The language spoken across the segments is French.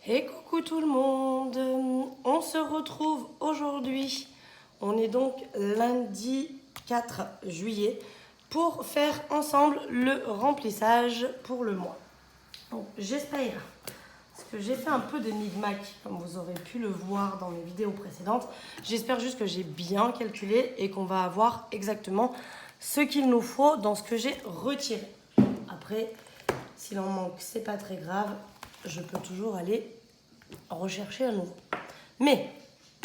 Et coucou tout le monde, on se retrouve aujourd'hui, on est donc lundi 4 juillet, pour faire ensemble le remplissage pour le mois. Donc j'espère, parce que j'ai fait un peu de micmac, comme vous aurez pu le voir dans mes vidéos précédentes, j'espère juste que j'ai bien calculé et qu'on va avoir exactement ce qu'il nous faut dans ce que j'ai retiré. Après, s'il en manque, c'est pas très grave, je peux toujours aller rechercher à nouveau. Mais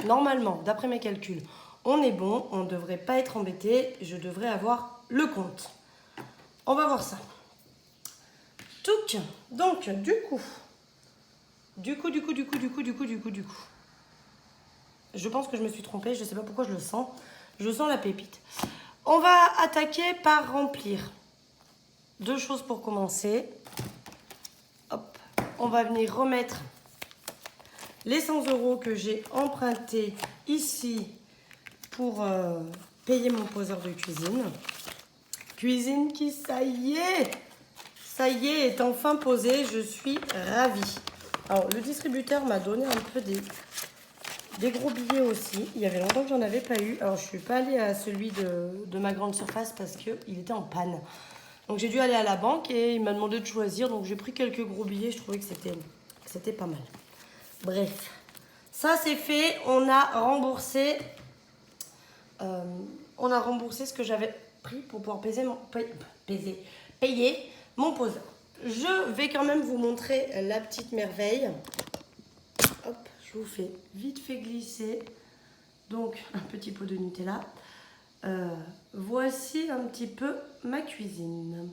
normalement, d'après mes calculs, on est bon, on ne devrait pas être embêté, je devrais avoir le compte. On va voir ça. Touc. Donc, du coup, je pense que je me suis trompée, je ne sais pas pourquoi je le sens. Je sens la pépite. On va attaquer par remplir. Deux choses pour commencer. Hop, on va venir remettre les 100 € que j'ai empruntés ici pour payer mon poseur de cuisine. Cuisine qui, ça y est enfin posée. Je suis ravie. Alors, le distributeur m'a donné un peu des gros billets aussi. Il y avait longtemps que j'en avais pas eu. Alors, je suis pas allée à celui de ma grande surface parce qu'il était en panne. Donc, j'ai dû aller à la banque et il m'a demandé de choisir. Donc, j'ai pris quelques gros billets. Je trouvais que c'était pas mal. Bref, ça c'est fait. On a remboursé ce que j'avais pris pour pouvoir payer mon poseur. Je vais quand même vous montrer la petite merveille. Hop, je vous fais vite fait glisser. Donc, un petit pot de Nutella. Voici un petit peu ma cuisine.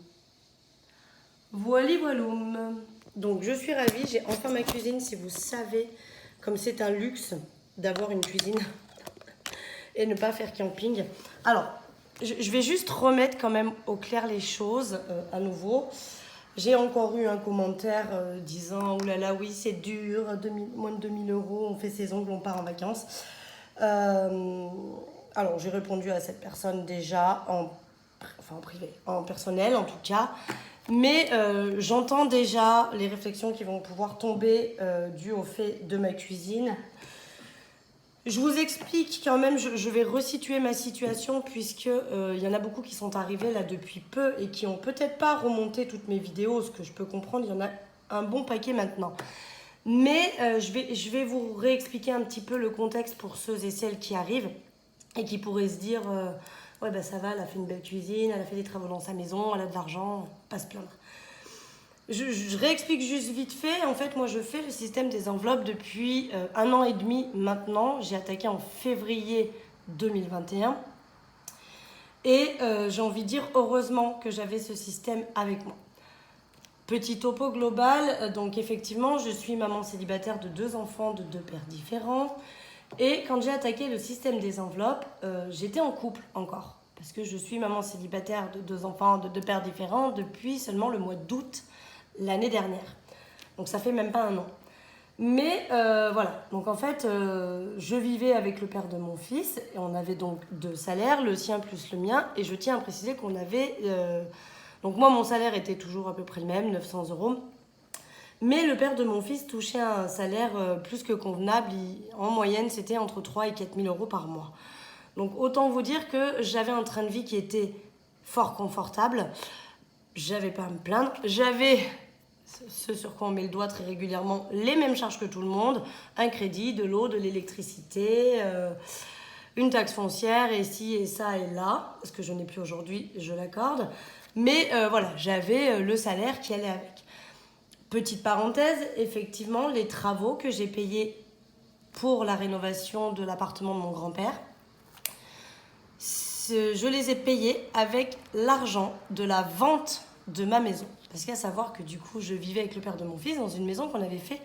Voiloum. Donc, je suis ravie. J'ai enfin ma cuisine. Si vous savez, comme c'est un luxe d'avoir une cuisine et ne pas faire camping. Alors, je vais juste remettre quand même au clair les choses à nouveau. J'ai encore eu un commentaire disant « Ouh là là, oui, c'est dur, moins de 2000 €, on fait ses ongles, on part en vacances. » Alors, j'ai répondu à cette personne déjà, en privé, en personnel en tout cas. Mais j'entends déjà les réflexions qui vont pouvoir tomber dues au fait de ma cuisine. Je vous explique quand même, je vais resituer ma situation puisque il y en a beaucoup qui sont arrivés là depuis peu et qui ont peut-être pas remonté toutes mes vidéos, ce que je peux comprendre, il y en a un bon paquet maintenant. Mais je vais vous réexpliquer un petit peu le contexte pour ceux et celles qui arrivent et qui pourraient se dire ouais bah ça va, elle a fait une belle cuisine, elle a fait des travaux dans sa maison, elle a de l'argent, pas se plaindre. Je réexplique juste vite fait. En fait, moi, je fais le système des enveloppes depuis 1 an et demi maintenant. J'ai attaqué en février 2021. Et j'ai envie de dire, heureusement que j'avais ce système avec moi. Petit topo global. Donc, effectivement, je suis maman célibataire de 2 enfants de 2 pères différents. Et quand j'ai attaqué le système des enveloppes, j'étais en couple encore. Parce que je suis maman célibataire de 2 enfants de 2 pères différents depuis seulement le mois d'août l'année dernière. Donc ça fait même pas 1 an. Mais voilà, donc en fait, je vivais avec le père de mon fils et on avait donc 2 salaires, le sien plus le mien. Et je tiens à préciser qu'on avait... donc moi, mon salaire était toujours à peu près le même, 900 €. Mais le père de mon fils touchait un salaire plus que convenable. En moyenne, c'était entre 3 et 4 000 € par mois. Donc autant vous dire que j'avais un train de vie qui était fort confortable. J'avais pas à me plaindre. J'avais... ce sur quoi on met le doigt très régulièrement, les mêmes charges que tout le monde, un crédit, de l'eau, de l'électricité, une taxe foncière, et ci, et ça, et là, ce que je n'ai plus aujourd'hui, je l'accorde. Mais voilà, j'avais le salaire qui allait avec. Petite parenthèse, effectivement, les travaux que j'ai payés pour la rénovation de l'appartement de mon grand-père, je les ai payés avec l'argent de la vente de ma maison. Parce qu'à savoir que du coup, je vivais avec le père de mon fils dans une maison qu'on avait fait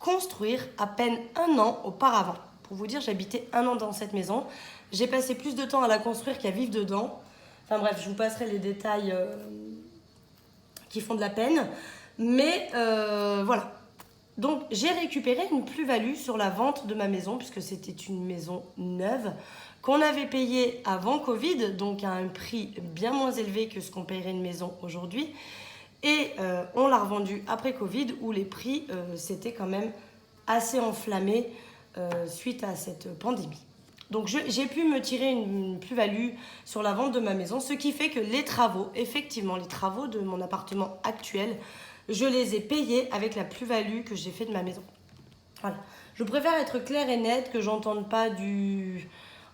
construire à peine 1 an auparavant. Pour vous dire, j'habitais 1 an dans cette maison. J'ai passé plus de temps à la construire qu'à vivre dedans. Enfin bref, je vous passerai les détails qui font de la peine. Mais voilà. Donc, j'ai récupéré une plus-value sur la vente de ma maison, puisque c'était une maison neuve, qu'on avait payée avant Covid, donc à un prix bien moins élevé que ce qu'on paierait une maison aujourd'hui. Et on l'a revendue après Covid, où les prix, c'était quand même assez enflammée suite à cette pandémie. Donc j'ai pu me tirer une plus-value sur la vente de ma maison, ce qui fait que les travaux, effectivement, les travaux de mon appartement actuel, je les ai payés avec la plus-value que j'ai fait de ma maison. Voilà. Je préfère être claire et nette, que j'entende pas du...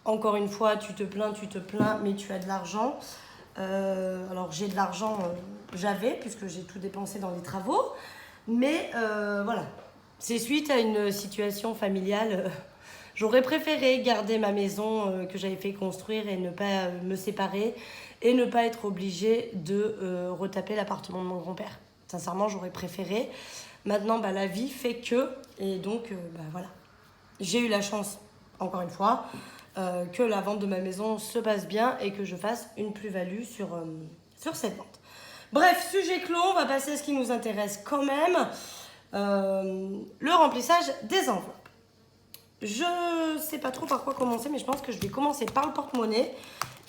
Encore une fois, tu te plains, mais tu as de l'argent. Alors j'ai de l'argent, j'avais, puisque j'ai tout dépensé dans les travaux. Mais voilà, c'est suite à une situation familiale... J'aurais préféré garder ma maison que j'avais fait construire et ne pas me séparer et ne pas être obligée de retaper l'appartement de mon grand-père. Sincèrement, j'aurais préféré. Maintenant, la vie fait que, et donc, voilà. J'ai eu la chance, encore une fois, que la vente de ma maison se passe bien et que je fasse une plus-value sur cette vente. Bref, sujet clos, on va passer à ce qui nous intéresse quand même, le remplissage des enveloppes. Je sais pas trop par quoi commencer, mais je pense que je vais commencer par le porte-monnaie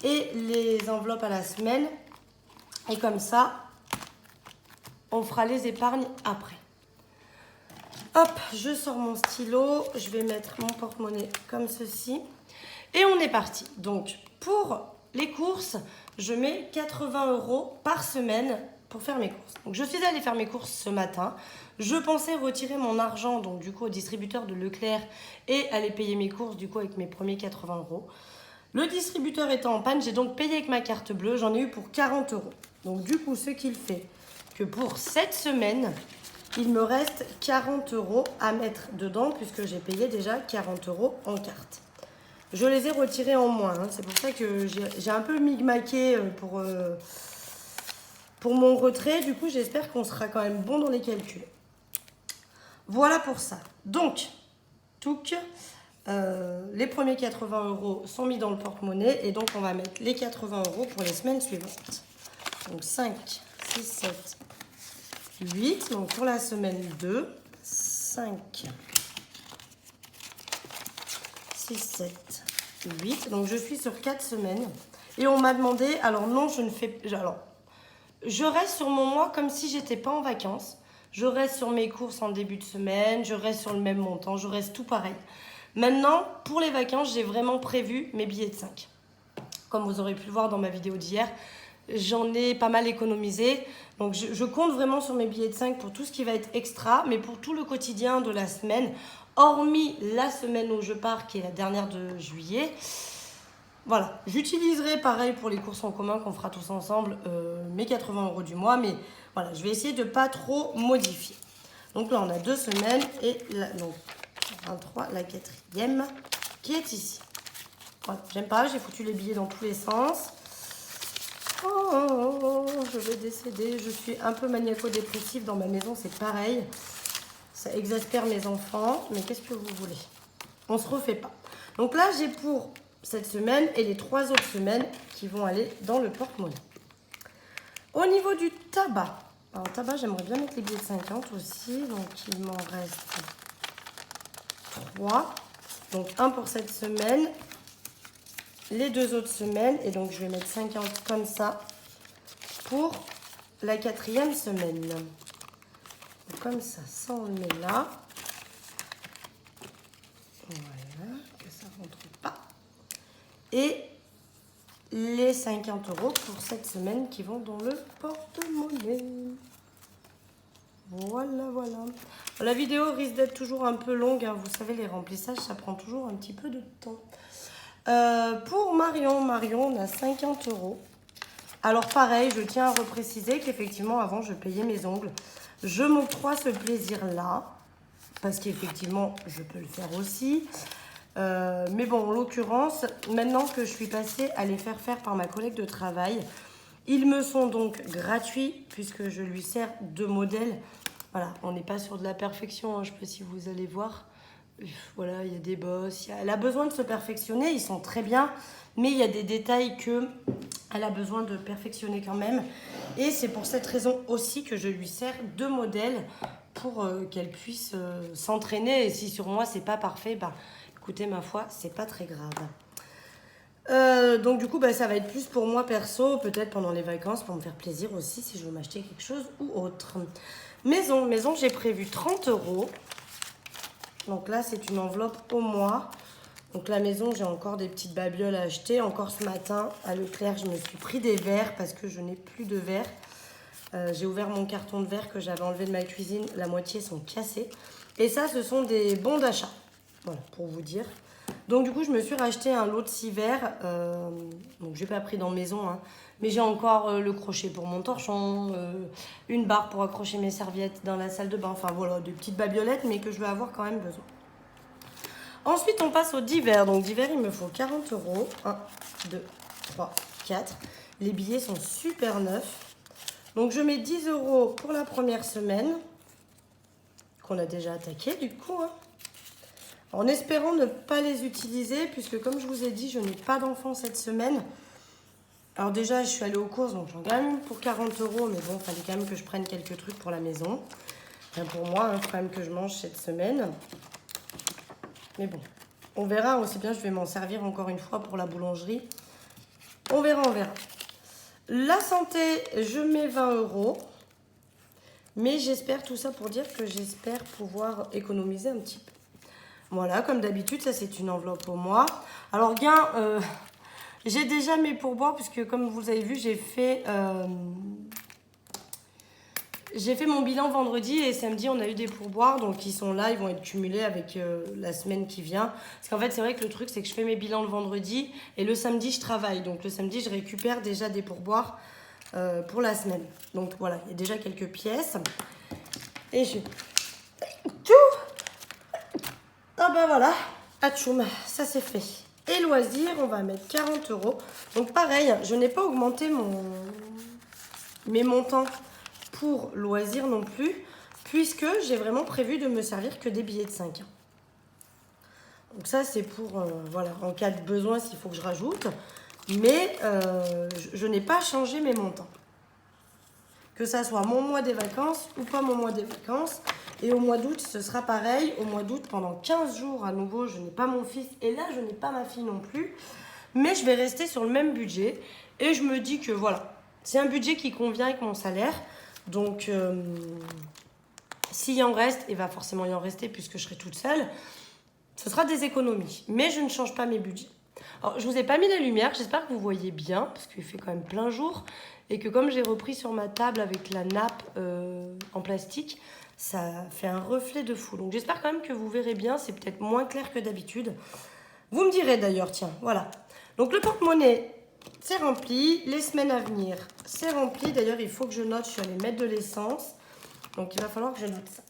et les enveloppes à la semaine. Et comme ça, on fera les épargnes après. Hop, je sors mon stylo, je vais mettre mon porte-monnaie comme ceci. Et on est parti. Donc, pour les courses, je mets 80 € par semaine pour faire mes courses. Donc, je suis allée faire mes courses ce matin. Je pensais retirer mon argent, donc du coup, au distributeur de Leclerc et aller payer mes courses, du coup, avec mes premiers 80 €. Le distributeur étant en panne, j'ai donc payé avec ma carte bleue. J'en ai eu pour 40 €. Donc, du coup, ce qu'il fait que pour cette semaine, il me reste 40 € à mettre dedans puisque j'ai payé déjà 40 € en carte. Je les ai retirés en moins. C'est pour ça que j'ai un peu migmaqué pour mon retrait. Du coup, j'espère qu'on sera quand même bon dans les calculs. Voilà pour ça. Donc, les premiers 80 € sont mis dans le porte-monnaie. Et donc, on va mettre les 80 € pour les semaines suivantes. Donc, 5, 6, 7, 8. Donc, pour la semaine 2, 5, 6, 7, 8. Donc, je suis sur 4 semaines. Et on m'a demandé... Alors, non, je ne fais... Alors, je reste sur mon mois comme si j'étais pas en vacances. Je reste sur mes courses en début de semaine, je reste sur le même montant, je reste tout pareil. Maintenant, pour les vacances, j'ai vraiment prévu mes billets de 5. Comme vous aurez pu le voir dans ma vidéo d'hier, j'en ai pas mal économisé. Donc, je compte vraiment sur mes billets de 5 pour tout ce qui va être extra, mais pour tout le quotidien de la semaine, hormis la semaine où je pars, qui est la dernière de juillet. Voilà, j'utiliserai pareil pour les courses en commun qu'on fera tous ensemble, mes 80 € du mois, mais voilà, je vais essayer de ne pas trop modifier. Donc là, on a 2 semaines et donc 23, la 4e qui est ici. Voilà, j'aime pas, j'ai foutu les billets dans tous les sens. Oh, je vais décéder, je suis un peu maniaco-dépressive dans ma maison, c'est pareil. Ça exaspère mes enfants, mais qu'est-ce que vous voulez? On se refait pas. Donc là, j'ai pour cette semaine et les 3 autres semaines qui vont aller dans le porte-monnaie. Au niveau du tabac, alors tabac, j'aimerais bien mettre les billets de 50 aussi, donc il m'en reste 3. Donc un pour cette semaine, les 2 autres semaines, et donc je vais mettre 50 comme ça pour la 4e semaine. Donc comme ça on le met là. Voilà, que ça rentre pas. Et les 50 € pour cette semaine qui vont dans le porte-monnaie. Voilà, voilà. La vidéo risque d'être toujours un peu longue. Hein. Vous savez, les remplissages, ça prend toujours un petit peu de temps. Pour Marion, on a 50 €. Alors pareil, je tiens à repréciser qu'effectivement, avant, je payais mes ongles. Je m'octroie ce plaisir-là. Parce qu'effectivement, je peux le faire aussi. Mais bon, en l'occurrence, maintenant que je suis passée à les faire faire par ma collègue de travail, ils me sont donc gratuits puisque je lui sers 2 modèles. Voilà, on n'est pas sur de la perfection, hein, je ne sais pas si vous allez voir. Voilà, il y a des bosses, elle a besoin de se perfectionner, ils sont très bien, mais il y a des détails qu'elle a besoin de perfectionner quand même. Et c'est pour cette raison aussi que je lui sers 2 modèles pour qu'elle puisse s'entraîner. Et si sur moi, c'est pas parfait, écoutez, ma foi, c'est pas très grave. Donc du coup, ça va être plus pour moi perso, peut-être pendant les vacances, pour me faire plaisir aussi, si je veux m'acheter quelque chose ou autre. Maison, j'ai prévu 30 €. Donc là, c'est une enveloppe au mois. Donc la maison, j'ai encore des petites babioles à acheter. Encore ce matin, à Leclerc, je me suis pris des verres parce que je n'ai plus de verres. J'ai ouvert mon carton de verre que j'avais enlevé de ma cuisine. La moitié sont cassés. Et ça, ce sont des bons d'achat. Voilà, pour vous dire. Donc du coup, je me suis racheté un lot de 6 verres. Donc je n'ai pas pris dans maison, hein. Mais j'ai encore le crochet pour mon torchon, une barre pour accrocher mes serviettes dans la salle de bain. Enfin voilà, des petites babiolettes, mais que je vais avoir quand même besoin. Ensuite, on passe au divers. Donc divers, il me faut 40 euros. 1, 2, 3, 4. Les billets sont super neufs. Donc je mets 10 euros pour la première semaine, qu'on a déjà attaqué du coup, hein. En espérant ne pas les utiliser, puisque comme je vous ai dit, je n'ai pas d'enfant cette semaine. Alors déjà, je suis allée aux courses, donc j'en gagne pour 40 euros, mais bon, il fallait quand même que je prenne quelques trucs pour la maison. Enfin, pour moi, il faut quand même que je mange cette semaine. Mais bon, on verra. Aussi bien, je vais m'en servir encore une fois pour la boulangerie. On verra, on verra. La santé, je mets 20 euros. Mais j'espère tout ça pour dire que j'espère pouvoir économiser un petit peu. Voilà, comme d'habitude, ça c'est une enveloppe au mois. Alors, gain, j'ai déjà mes pourboires, puisque comme vous avez vu, j'ai fait mon bilan vendredi et samedi, on a eu des pourboires. Donc, ils sont là, ils vont être cumulés avec la semaine qui vient. Parce qu'en fait, c'est vrai que le truc, c'est que je fais mes bilans le vendredi et le samedi, je travaille. Donc, le samedi, je récupère déjà des pourboires pour la semaine. Donc, voilà, il y a déjà quelques pièces. Et je... Ah ben voilà, atchoum, ça c'est fait. Et loisirs, on va mettre 40 euros. Donc pareil, je n'ai pas augmenté mes montants pour loisirs non plus, puisque j'ai vraiment prévu de me servir que des billets de 5. Donc ça c'est pour, voilà, en cas de besoin s'il faut que je rajoute. Mais je n'ai pas changé mes montants. Que ça soit mon mois des vacances ou pas mon mois des vacances. Et au mois d'août, ce sera pareil. Au mois d'août, pendant 15 jours, à nouveau, je n'ai pas mon fils. Et là, je n'ai pas ma fille non plus. Mais je vais rester sur le même budget. Et je me dis que voilà, c'est un budget qui convient avec mon salaire. Donc, s'il y en reste, il va forcément y en rester puisque je serai toute seule. Ce sera des économies. Mais je ne change pas mes budgets. Alors, je ne vous ai pas mis la lumière. J'espère que vous voyez bien parce qu'il fait quand même plein jour. Et que comme j'ai repris sur ma table avec la nappe en plastique, ça fait un reflet de fou. Donc j'espère quand même que vous verrez bien. C'est peut-être moins clair que d'habitude. Vous me direz d'ailleurs, tiens, voilà. Donc le porte-monnaie, c'est rempli. Les semaines à venir, c'est rempli. D'ailleurs, il faut que je note, je suis allée mettre de l'essence. Donc il va falloir que je note ça.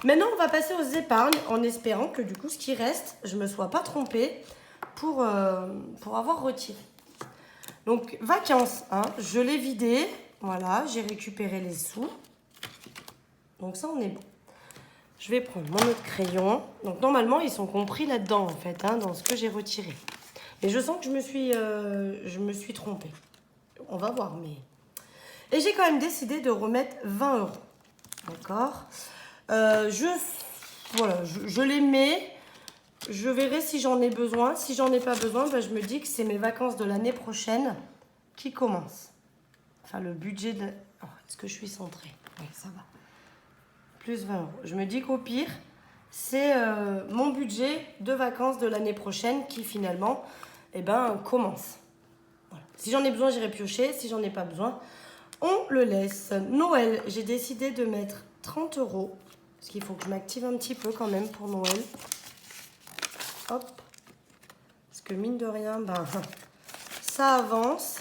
Maintenant, on va passer aux épargnes en espérant que du coup, ce qui reste, je ne me sois pas trompée pour avoir retiré. Donc, vacances, hein, je l'ai vidé. Voilà, j'ai récupéré les sous. Donc ça, on est bon. Je vais prendre mon autre crayon. Donc, normalement, ils sont compris là-dedans, en fait, hein, dans ce que j'ai retiré. Mais je sens que je me suis trompée. On va voir, mais... Et j'ai quand même décidé de remettre 20 euros. D'accord. Voilà, je les mets... Je verrai si j'en ai besoin. Si j'en ai pas besoin, ben je me dis que c'est mes vacances de l'année prochaine qui commencent. Enfin, le budget de... Oh, est-ce que je suis centrée? Oui, ça va. Plus 20 euros. Je me dis qu'au pire, c'est mon budget de vacances de l'année prochaine qui finalement commence. Voilà. Si j'en ai besoin, j'irai piocher. Si j'en ai pas besoin, on le laisse. Noël, j'ai décidé de mettre 30 euros. Parce qu'il faut que je m'active un petit peu quand même pour Noël. Hop, parce que mine de rien, ça avance,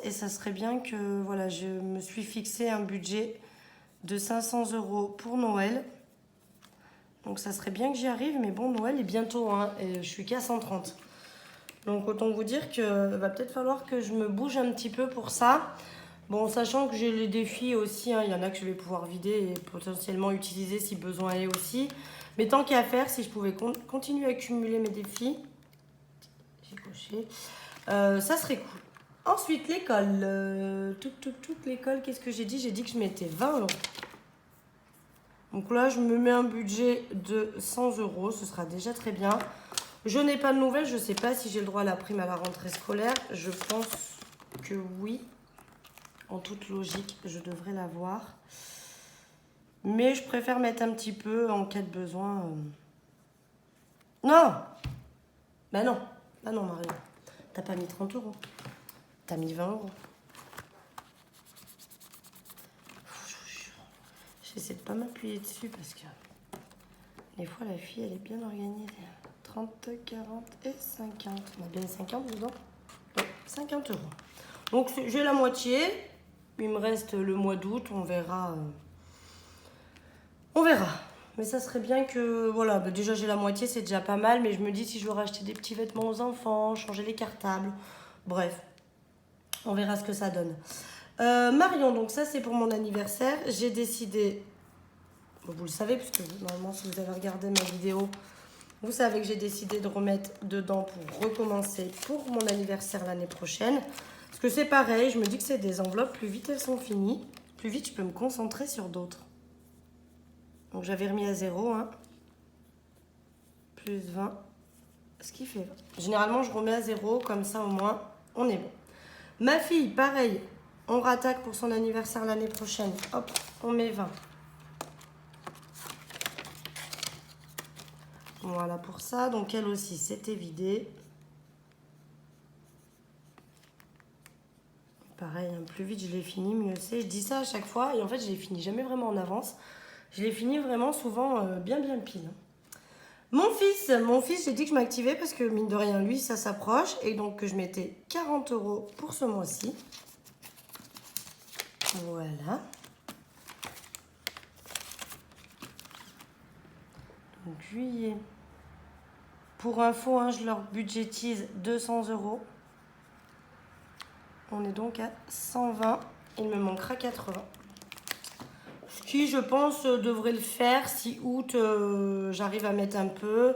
et ça serait bien que, voilà, je me suis fixé un budget de 500 euros pour Noël. Donc ça serait bien que j'y arrive, mais bon, Noël est bientôt, hein, et je suis qu'à 130. Donc autant vous dire que va peut-être falloir que je me bouge un petit peu pour ça. Bon, sachant que j'ai les défis aussi, hein, il y en a que je vais pouvoir vider et potentiellement utiliser si besoin est aussi. Mais tant qu'à faire, si je pouvais continuer à accumuler mes défis, j'ai coché, ça serait cool. Ensuite, l'école. Toute l'école, qu'est-ce que j'ai dit? J'ai dit que je mettais 20 euros. Donc là, je me mets un budget de 100 euros. Ce sera déjà très bien. Je n'ai pas de nouvelles. Je ne sais pas si j'ai le droit à la prime à la rentrée scolaire. Je pense que oui. En toute logique, je devrais l'avoir. Mais je préfère mettre un petit peu en cas de besoin. Non! Bah non. Bah non, Marie. T'as pas mis 30 euros. T'as mis 20 euros. J'essaie de pas m'appuyer dessus parce que des fois la fille elle est bien organisée. 30, 40 et 50. On a bien 50 dedans? Ouais, 50 euros. Donc j'ai la moitié. Il me reste le mois d'août. On verra. On verra. Mais ça serait bien que... Voilà, bah déjà j'ai la moitié, c'est déjà pas mal. Mais je me dis si je veux racheter des petits vêtements aux enfants, changer les cartables. Bref, on verra ce que ça donne. Marion, donc ça c'est pour mon anniversaire. J'ai décidé... Vous le savez, puisque normalement si vous avez regardé ma vidéo, vous savez que j'ai décidé de remettre dedans pour recommencer pour mon anniversaire l'année prochaine. Parce que c'est pareil, je me dis que c'est des enveloppes, plus vite elles sont finies, plus vite je peux me concentrer sur d'autres. Donc j'avais remis à 0, hein. Plus 20, ce qui fait 20. Généralement je remets à 0, comme ça au moins on est bon. Ma fille, pareil, on rattaque pour son anniversaire l'année prochaine. Hop, on met 20. Voilà pour ça, donc elle aussi c'était vidé. Pareil, hein, plus vite je l'ai fini, mieux c'est. Je dis ça à chaque fois et en fait je les finis jamais vraiment en avance. Je les finis vraiment souvent bien pile. Mon fils, j'ai dit que je m'activais parce que mine de rien, lui, ça s'approche. Et donc que je mettais 40 euros pour ce mois-ci. Voilà. Donc juillet. Pour info, hein, je leur budgétise 200 euros. On est donc à 120. Il me manquera 80. Ce qui, je pense, devrait le faire si août, j'arrive à mettre un peu.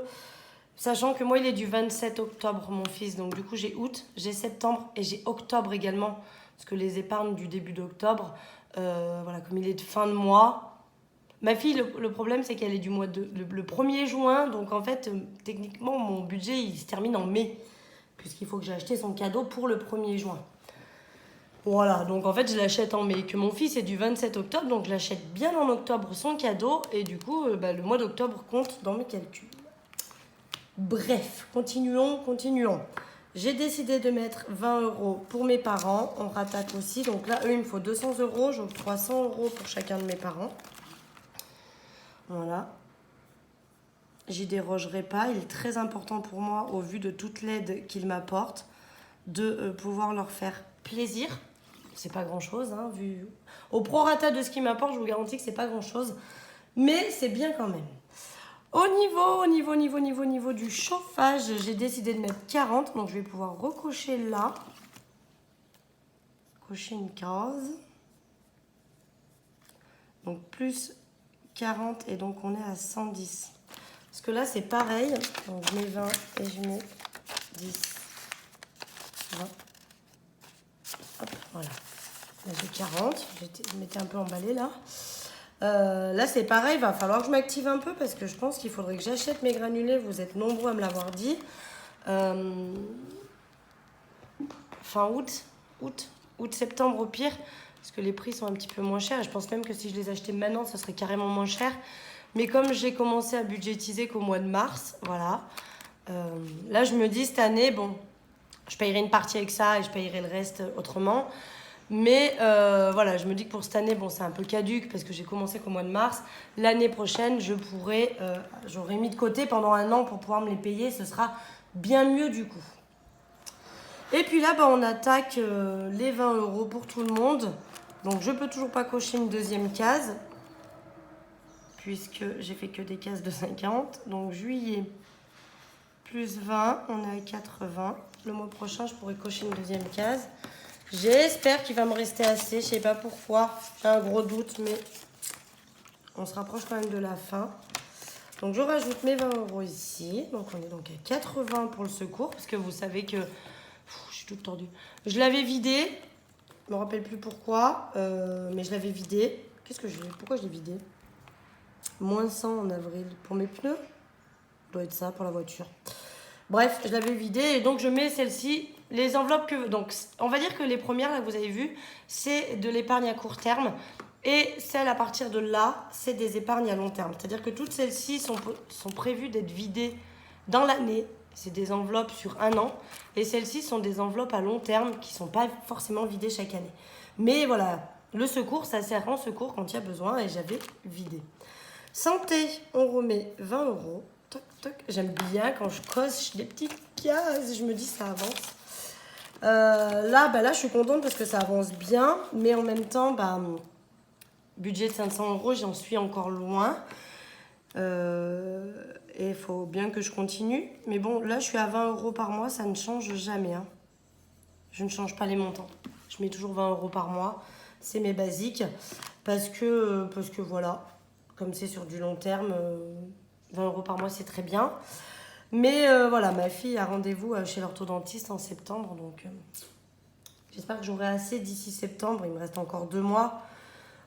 Sachant que moi, il est du 27 octobre, mon fils. Donc, du coup, j'ai août, j'ai septembre et j'ai octobre également. Parce que les épargnes du début d'octobre, voilà, comme il est de fin de mois. Ma fille, le problème, c'est qu'elle est du mois de le 1er juin. Donc, en fait, techniquement, mon budget, il se termine en mai. Puisqu'il faut que j'ai acheté son cadeau pour le 1er juin. Voilà, donc en fait je l'achète en mai, que mon fils est du 27 octobre, donc je l'achète bien en octobre son cadeau, et du coup le mois d'octobre compte dans mes calculs. Bref, continuons. J'ai décidé de mettre 20 euros pour mes parents, on rattaque aussi, donc là eux il me faut 200 euros, j'octroie 100 euros pour chacun de mes parents. Voilà. J'y dérogerai pas, il est très important pour moi, au vu de toute l'aide qu'ils m'apportent, de pouvoir leur faire plaisir. C'est pas grand chose, hein, vu au prorata de ce qu'ils m'apportent, je vous garantis que c'est pas grand chose, mais c'est bien quand même. Au niveau du chauffage, j'ai décidé de mettre 40, donc je vais pouvoir recocher là, cocher une case, donc plus 40 et donc on est à 110. Parce que là c'est pareil, donc je mets 20 et je mets 10, 20. Hop, voilà. Là j'ai 40, je m'étais un peu emballée là. Là c'est pareil, il va falloir que je m'active un peu parce que je pense qu'il faudrait que j'achète mes granulés. Vous êtes nombreux à me l'avoir dit. Fin août, septembre au pire, parce que les prix sont un petit peu moins chers. Et je pense même que si je les achetais maintenant, ça serait carrément moins cher. Mais comme j'ai commencé à budgétiser qu'au mois de mars, voilà. Là je me dis cette année, bon, je payerai une partie avec ça et je payerai le reste autrement. Mais voilà, je me dis que pour cette année, bon, c'est un peu caduque parce que j'ai commencé qu'au mois de mars. L'année prochaine, j'aurai mis de côté pendant un an pour pouvoir me les payer. Ce sera bien mieux du coup. Et puis là, on attaque les 20 euros pour tout le monde. Donc je peux toujours pas cocher une deuxième case puisque j'ai fait que des cases de 50. Donc juillet plus 20, on est à 80. Le mois prochain, je pourrai cocher une deuxième case. J'espère qu'il va me rester assez. Je sais pas pourquoi. J'ai un gros doute, mais on se rapproche quand même de la fin. Donc je rajoute mes 20 euros ici. Donc on est donc à 80 pour le secours. Parce que vous savez que... je suis toute tordue. Je l'avais vidé. Je me rappelle plus pourquoi. Mais je l'avais vidé. Pourquoi je l'ai vidé? Moins 100 en avril. Pour mes pneus? Ça doit être ça pour la voiture. Bref, je l'avais vidé et donc je mets celle-ci, les enveloppes que... Donc, on va dire que les premières, là, que vous avez vues, c'est de l'épargne à court terme. Et celles à partir de là, c'est des épargnes à long terme. C'est-à-dire que toutes celles-ci sont prévues d'être vidées dans l'année. C'est des enveloppes sur un an. Et celles-ci sont des enveloppes à long terme qui ne sont pas forcément vidées chaque année. Mais voilà, le secours, ça sert en secours quand il y a besoin et j'avais vidé. Santé, on remet 20 euros. Toc, toc. J'aime bien quand je coche des petites cases. Je me dis ça avance. Là, je suis contente parce que ça avance bien. Mais en même temps, budget de 500 euros, j'en suis encore loin. Et il faut bien que je continue. Mais bon, là, je suis à 20 euros par mois. Ça ne change jamais. Hein. Je ne change pas les montants. Je mets toujours 20 euros par mois. C'est mes basiques. Parce que voilà, comme c'est sur du long terme, 20 euros par mois, c'est très bien. Mais voilà, ma fille a rendez-vous chez l'orthodontiste en septembre. Donc, j'espère que j'aurai assez d'ici septembre. Il me reste encore 2 mois.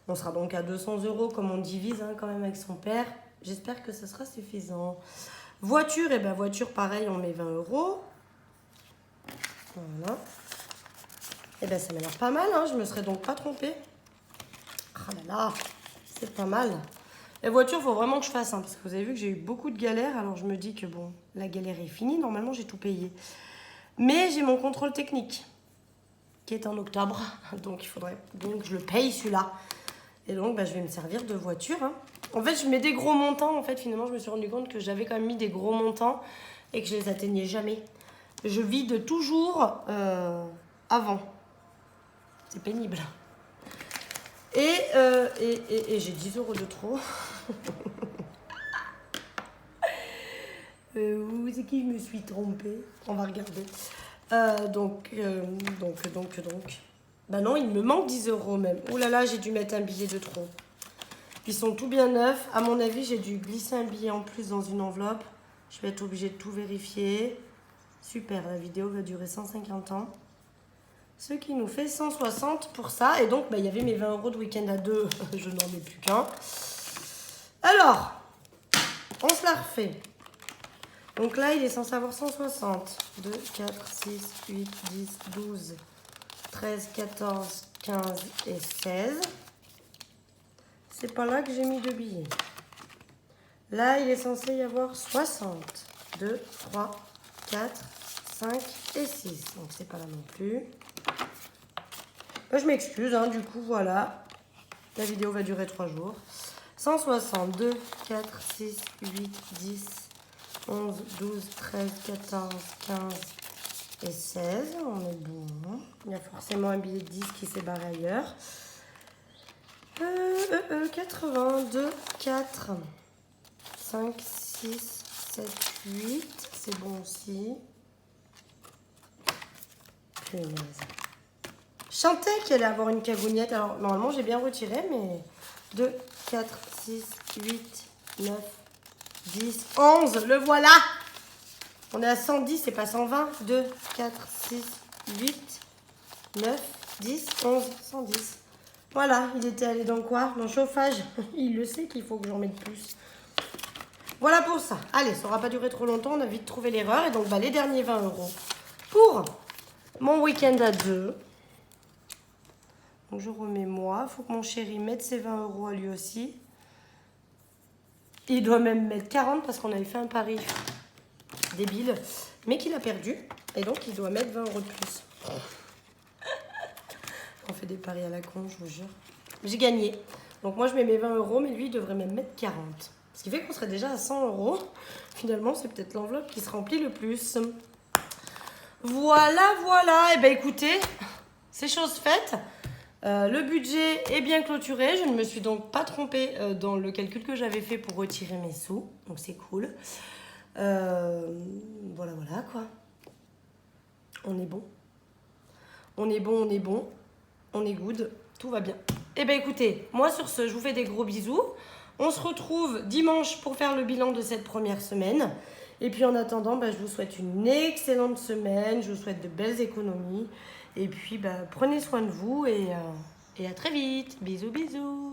On sera donc à 200 euros comme on divise quand même avec son père. J'espère que ce sera suffisant. Voiture, voiture pareil, on met 20 euros. Voilà. Ça m'a l'air pas mal, je me serais donc pas trompée. Ah là là, c'est pas mal. La voiture, il faut vraiment que je fasse, parce que vous avez vu que j'ai eu beaucoup de galères. Alors je me dis que bon, la galère est finie. Normalement, j'ai tout payé. Mais j'ai mon contrôle technique qui est en octobre. Donc il faudrait donc je le paye celui-là. Et donc je vais me servir de voiture. En fait, je mets des gros montants. En fait, finalement, je me suis rendu compte que j'avais quand même mis des gros montants et que je les atteignais jamais. Je vide toujours avant. C'est pénible. Et j'ai 10 euros de trop. C'est qui je me suis trompée? On va regarder. Donc. Non, il me manque 10 euros même. Ouh là là, j'ai dû mettre un billet de trop. Ils sont tout bien neufs. À mon avis, j'ai dû glisser un billet en plus dans une enveloppe. Je vais être obligée de tout vérifier. Super, la vidéo va durer 150 ans. Ce qui nous fait 160 pour ça. Et donc, il y avait mes 20 euros de week-end à 2. Je n'en ai plus qu'un. Alors, on se la refait. Donc là, il est censé avoir 160. 2, 4, 6, 8, 10, 12, 13, 14, 15 et 16. C'est pas là que j'ai mis 2 billets. Là, il est censé y avoir 60. 2, 3, 4, 5 et 6. Donc, c'est pas là non plus. Je m'excuse, du coup, voilà. La vidéo va durer 3 jours. 160, 2, 4, 6, 8, 10, 11, 12, 13, 14, 15 et 16. On est bon. Il y a forcément un billet de 10 qui s'est barré ailleurs. 82, 4, 5, 6, 7, 8. C'est bon aussi. Punaise. Je sentais qu'il allait avoir une cagognette. Alors, normalement, j'ai bien retiré, mais 2, 4, 6, 8, 9, 10, 11. Le voilà! On est à 110, c'est pas 120. 2, 4, 6, 8, 9, 10, 11, 110. Voilà, il était allé dans quoi? Dans le chauffage. Il le sait qu'il faut que j'en mette plus. Voilà pour ça. Allez, ça n'aura pas duré trop longtemps. On a vite trouvé l'erreur. Et donc, les derniers 20 euros pour mon week-end à 2. Donc, je remets moi. Il faut que mon chéri mette ses 20 euros à lui aussi. Il doit même mettre 40 parce qu'on avait fait un pari débile, mais qu'il a perdu. Et donc, il doit mettre 20 euros de plus. On fait des paris à la con, je vous jure. J'ai gagné. Donc moi, je mets mes 20 euros, mais lui, il devrait même mettre 40. Ce qui fait qu'on serait déjà à 100 euros. Finalement, c'est peut-être l'enveloppe qui se remplit le plus. Voilà, voilà. Et écoutez, c'est chose faite. Le budget est bien clôturé. Je ne me suis donc pas trompée dans le calcul que j'avais fait pour retirer mes sous. Donc c'est cool. Voilà, quoi. On est bon. On est bon, on est bon. On est good, tout va bien. Écoutez, moi sur ce, je vous fais des gros bisous. On se retrouve dimanche pour faire le bilan de cette première semaine. Et puis en attendant, je vous souhaite une excellente semaine. Je vous souhaite de belles économies. Et puis, prenez soin de vous et à très vite. Bisous, bisous.